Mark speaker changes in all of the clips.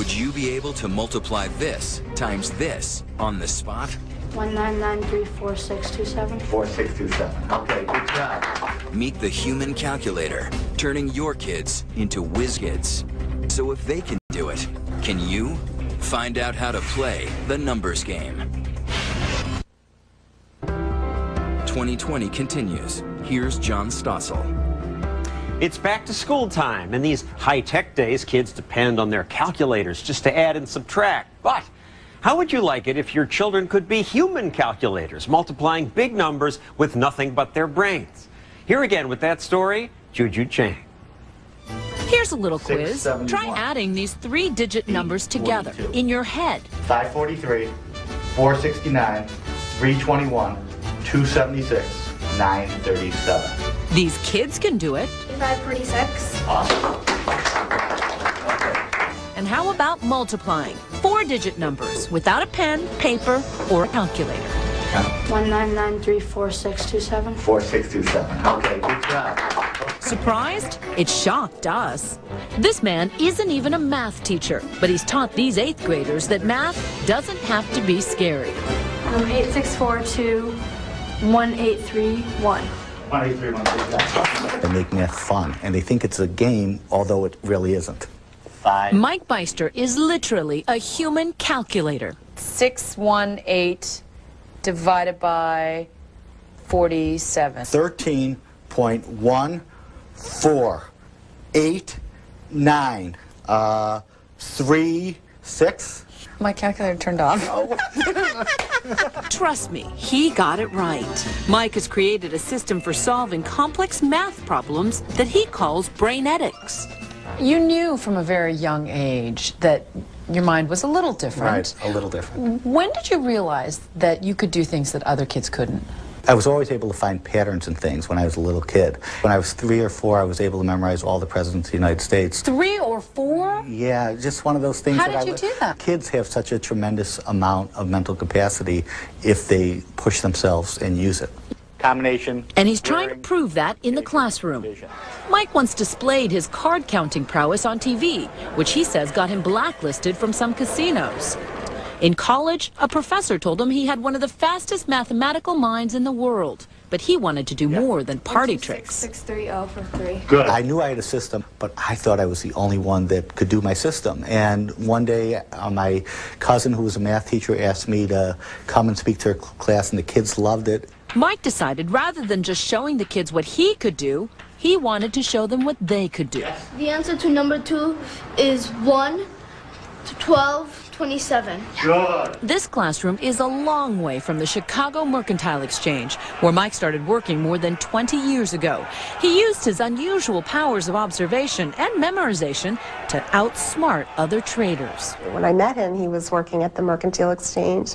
Speaker 1: Would you be able to multiply this times this on the spot?
Speaker 2: 1993462
Speaker 3: 4627. Okay, good job.
Speaker 1: Meet the human calculator, turning your kids into whiz kids. So if they can do it, can you? Find out how to play the numbers game. 2020 continues. Here's John Stossel.
Speaker 4: It's back to school time, and these high-tech days, kids depend on their calculators just to add and subtract. But how would you like it if your children could be human calculators, multiplying big numbers with nothing but their brains? Here again with that story, Juju Chang.
Speaker 5: Here's a little quiz. Try adding these 3-digit numbers together in your head.
Speaker 3: 543, 469, 321, 276, 937.
Speaker 5: These kids can do it.
Speaker 2: 546.
Speaker 3: Awesome.
Speaker 5: And how about multiplying 4-digit numbers without a pen, paper, or a calculator?
Speaker 2: 1993462
Speaker 3: 4627. Okay, good job.
Speaker 5: Surprised? It shocked us. This man isn't even a math teacher, but he's taught these 8th graders that math doesn't have to be scary.
Speaker 2: 8642 1831.
Speaker 3: 1831.
Speaker 6: They make math fun, and they think it's a game, although it really isn't.
Speaker 3: 5.
Speaker 5: Mike Beister is literally a human calculator.
Speaker 7: 618 divided by 47.
Speaker 6: 13.148936.
Speaker 7: My calculator turned off.
Speaker 5: Trust me, he got it right. Mike has created a system for solving complex math problems that he calls Brainetics.
Speaker 7: You knew from a very young age that your mind was a little different.
Speaker 6: Right, a little different.
Speaker 7: When did you realize that you could do things that other kids couldn't?
Speaker 6: I was always able to find patterns in things when I was a little kid. When I was 3 or 4, I was able to memorize all the presidents of the United States.
Speaker 7: 3 or 4?
Speaker 6: Yeah, just one of those things.
Speaker 7: How did you do that?
Speaker 6: Kids have such a tremendous amount of mental capacity if they push themselves and use it.
Speaker 3: Combination.
Speaker 5: And he's trying to prove that in the classroom. Mike once displayed his card counting prowess on TV, which he says got him blacklisted from some casinos. In college, a professor told him he had one of the fastest mathematical minds in the world, but he wanted to do more than party tricks.
Speaker 2: 630 for 3.
Speaker 3: Good.
Speaker 6: I knew I had a system, but I thought I was the only one that could do my system. And one day, my cousin, who was a math teacher, asked me to come and speak to her class, and the kids loved it.
Speaker 5: Mike decided rather than just showing the kids what he could do, he wanted to show them what they could do.
Speaker 2: The answer to number 2 is 1 to 1227.
Speaker 3: Good.
Speaker 5: This classroom is a long way from the Chicago Mercantile Exchange, where Mike started working more than 20 years ago. He used his unusual powers of observation and memorization to outsmart other traders.
Speaker 8: When I met him, he was working at the Mercantile Exchange,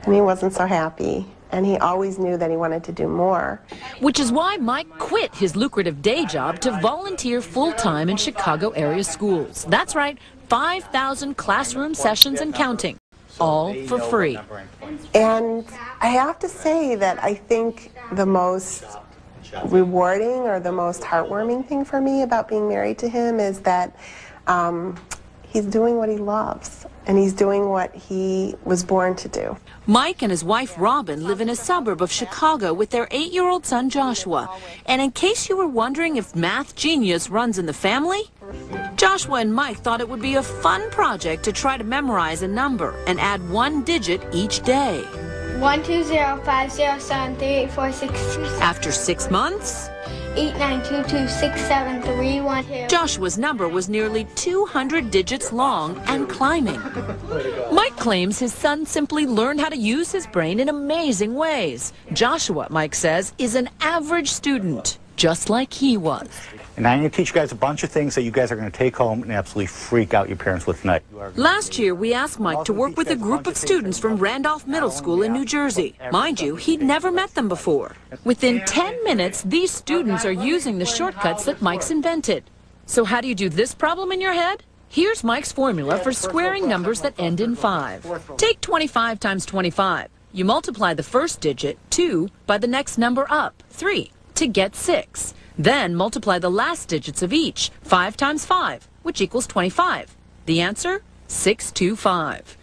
Speaker 8: and he wasn't so happy. And he always knew that he wanted to do more.
Speaker 5: Which is why Mike quit his lucrative day job to volunteer full-time in Chicago area schools. That's right, 5,000 classroom sessions and counting, all for free.
Speaker 8: And I have to say that I think the most rewarding or the most heartwarming thing for me about being married to him is that he's doing what he loves, and he's doing what he was born to do.
Speaker 5: Mike and his wife Robin live in a suburb of Chicago with their 8-year-old son Joshua. And in case you were wondering if math genius runs in the family, Joshua and Mike thought it would be a fun project to try to memorize a number and add 1 digit each day.
Speaker 2: 12050738462.
Speaker 5: After 6 months,
Speaker 2: 89226731.
Speaker 5: Joshua's number was nearly 200 digits long and climbing. Mike claims his son simply learned how to use his brain in amazing ways. Joshua, Mike says, is an average student, just like he was.
Speaker 6: And I'm going to teach you guys a bunch of things that you guys are going to take home and absolutely freak out your parents with tonight.
Speaker 5: Last year, we asked Mike to work with a group of students from Randolph Middle School in New Jersey. Mind you, he'd never met them before. Within 10 minutes, these students are using the shortcuts that Mike's invented. So how do you do this problem in your head? Here's Mike's formula for squaring numbers that end in 5. Take 25 times 25. You multiply the first digit, 2, by the next number up, 3, to get 6. Then multiply the last digits of each, 5 times 5, which equals 25. The answer? 625.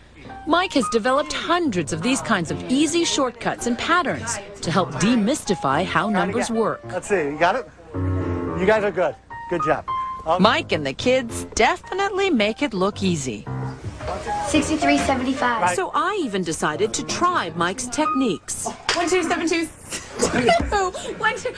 Speaker 5: Mike has developed hundreds of these kinds of easy shortcuts and patterns to help demystify how numbers work.
Speaker 3: Let's see, you got it? You guys are good. Good job.
Speaker 5: Mike and the kids definitely make it look easy.
Speaker 2: 6375.
Speaker 5: So I even decided to try Mike's techniques.
Speaker 7: 1, 2, 7, 2. 1, 2.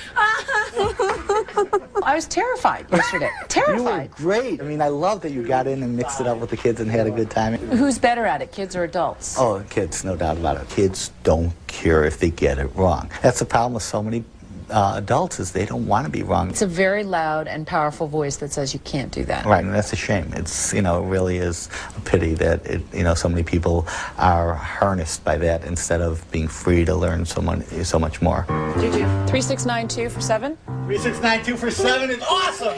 Speaker 7: I was terrified yesterday.
Speaker 6: You were
Speaker 7: Terrified.
Speaker 6: great. I mean, I love that you got in and mixed it up with the kids and had a good time.
Speaker 7: Who's better at it, kids or adults?
Speaker 6: Oh, kids, no doubt about it. Kids don't care if they get it wrong. That's the problem with so many adults, is they don't want to be wrong.
Speaker 7: It's a very loud and powerful voice that says you can't do that.
Speaker 6: Right, and that's a shame. It's, it really is a pity that, so many people are harnessed by that instead of being free to learn so much more.
Speaker 7: 3692 for 7.
Speaker 3: 3692 for 7 is awesome!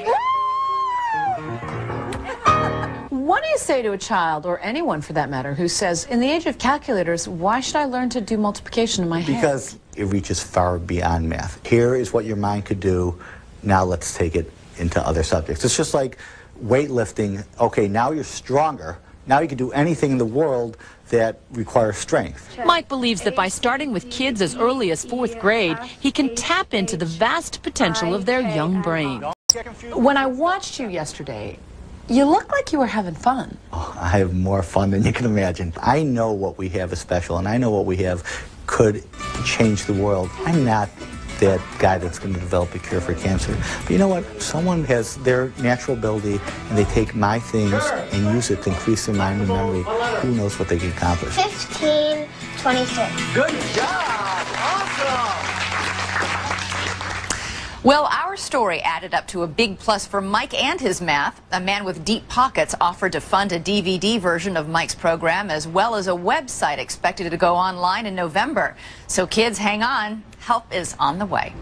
Speaker 7: What do you say to a child, or anyone for that matter, who says, in the age of calculators, why should I learn to do multiplication in my head?
Speaker 6: Because it reaches far beyond math. Here is what your mind could do. Now let's take it into other subjects. It's just like weightlifting. Okay, now you're stronger. Now you can do anything in the world that requires strength.
Speaker 5: Mike believes that by starting with kids as early as 4th grade, he can tap into the vast potential of their young brain.
Speaker 7: When I watched you yesterday, you looked like you were having fun.
Speaker 6: Oh, I have more fun than you can imagine. I know what we have is special, and I know what we have could change the world. I'm not that guy that's going to develop a cure for cancer. But you know what? If someone has their natural ability and they take my things and use it to increase their mind and memory, who knows what they can accomplish.
Speaker 2: 1526.
Speaker 3: Good job! Awesome!
Speaker 9: Well, our story added up to a big plus for Mike and his math. A man with deep pockets offered to fund a DVD version of Mike's program, as well as a website expected to go online in November. So kids, hang on. Help is on the way.